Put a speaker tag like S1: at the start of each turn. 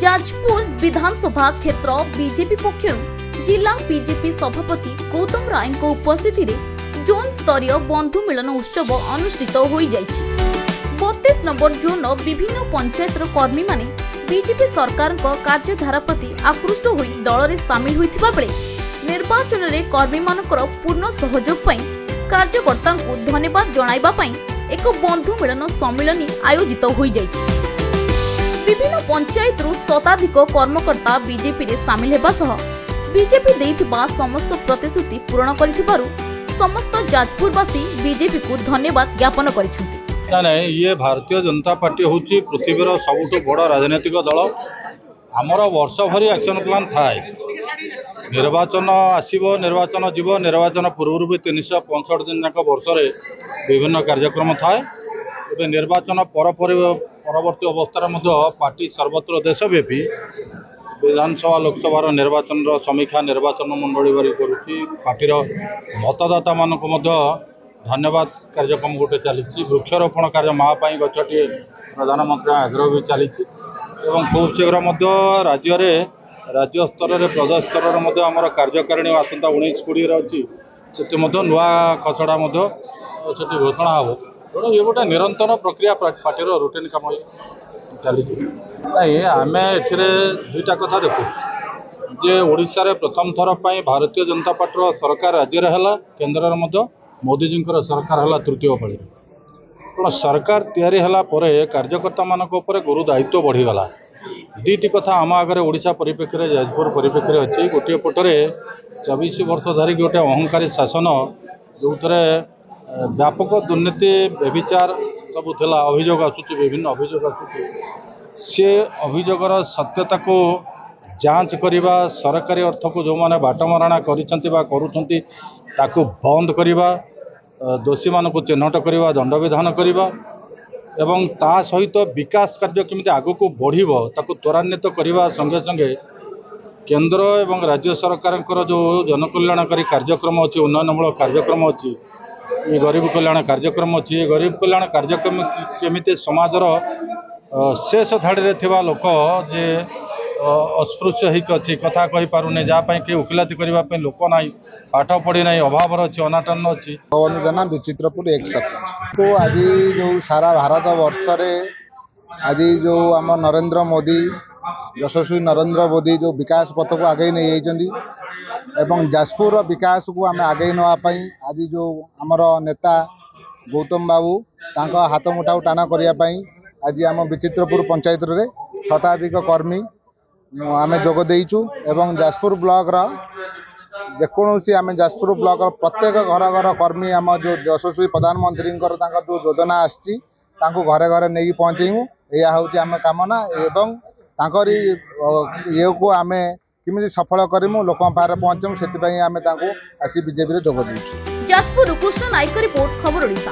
S1: जाजपुर विधानसभा क्षेत्र बीजेपी पक्षर जिला बीजेपी सभापति गौतम राय उपस्थिति रे जोन स्तरीय बंधु मिलन उत्सव अनुष्ठित हो जाइछि। 32 नंबर जोन विभिन्न पंचायतर कर्मी माने बीजेपी सरकार कार्यधारा प्रति आकृष्ट होई दल रे शामिल होइथिबा बेले निर्वाचन रे कर्मी मानकर पूर्ण सहयोग पई कार्यकर्ता को धन्यवाद जणाइबा पई एक बंधु मिलन सम्मेलन आयोजित हो जाइछि। विभिन्न पंचायत शताधिक कर्मकर्ता बीजेपी रे शामिल हेबा सह बीजेपी देइथिबा समस्त प्रतिश्रुति पूर्ण करिथिबारु समस्त जाजपुरवासी बीजेपी को धन्यवाद ज्ञापन करिसेंति।
S2: नहीं ये भारतीय जनता पार्टी होची पृथ्वीर सबुठु बड़ राजनीतिक दल। आमर वर्ष भरी एक्शन प्लान थाए। निर्वाचन आसीबो, निर्वाचन जीव, निर्वाचन पूर्व भी 365 दिन जाक वर्ष विभिन्न कार्यक्रम थाए। एबे निर्वाचन परवर्ती अवस्था पार्टी सर्वत्र देशव्यापी विधानसभा लोकसभा निर्वाचन समीक्षा निर्वाचन मंडली बारी करुच्ची। पार्टीर मतदाता मानक धन्यवाद कार्यक्रम गोटे चली। वृक्षरोपण कार्य महापाई गछटी प्रधानमंत्री आग्रह भी चली। खूब शीघ्र राज्य स्तर में प्रदेश स्तर में आमर कार्यकारिणी आसंता 19-20 अच्छी से नुआ खसड़ा से घोषणा हे। तेणु ये गोटे निरंतर प्रक्रिया पार्टी रुटीन काम चली। नहीं आम ए दुईटा कथा देखु जे ओडिशा रे प्रथम थर पर भारतीय जनता पार्टी सरकार राज्य है, केन्द्र में मोदीजी सरकार है तृतीय पाली। तेणु सरकार तैयारी है कार्यकर्ता मान गुरु दायित्व बढ़ीगला। दुईटी कथा आम आगे ओडिशा परिप्रेक्षी जाजपुर परिप्रेक्षी अच्छी। गोटे पटरे 24 वर्ष धरिक गोटे अहंकारी शासन जो थे व्यापक दुर्नीति व्यभिचार सब थिला अभियोग आसूची, विभिन्न अभियोग आसूची। से अभियोगर सत्यता को जांच करवा, सरकारी अर्थ को जो मैंने बाटमारणा करुँच ताकू बंद करवा, दोषी मान को चिन्हट करवा, दंड विधान करवा एवं ता सहित विकास कार्य केमिति आगु को बढ़िबो ताकू त्वरान्वित करवा संगे संगे केंद्र एवं राज्य सरकार जो जनकल्याणकारी कार्यक्रम अच्छी, उन्नयनमूलक कार्यक्रम अच्छी, ये गरीब कल्याण कार्यक्रम अच्छी। ये गरीब कल्याण कार्यक्रम केमिति समाजर शेष धाड़ी थिबा लोक जे अस्पृश्य होकर अच्छी, कथा कही पारुने, जहाँपाई कि उकिलाती करने लोक ना, पाठ पढ़ी ना, अभाव अच्छी, अनाटन अच्छी।
S3: पवन विचित्रपुर एक सरपंच तो आज जो सारा भारत वर्ष आज जो आम नरेंद्र मोदी यशस्वी नरेंद्र मोदी जो विकास पथ को आगे नहीं जाइछन्ति एवं जाजपुर विकास को आम आगे नापी आज जो आमर नेता गौतम बाबू तांका हाथ मुठा टाणा करने आज आम विचित्रपुर पंचायत रे शताधिक कर्मी आम जोग देइछु एवं जाजपुर ब्लॉक जेकोसी आम जाजपुर ब्लॉक प्रत्येक घर घर कर्मी आम जो यशस्वी प्रधानमंत्री जो योजना आसी घरे घरे नहीं पहुँचेबू। यह हूँ आम कामना एवं तांकरी ये को आम किमिति सफल करूँ लोक पाखे पहुँचू से आम आसी बीजेपी जोग देइछु।
S1: जाजपुर कृष्ण नायक रिपोर्ट खबर ओडिशा।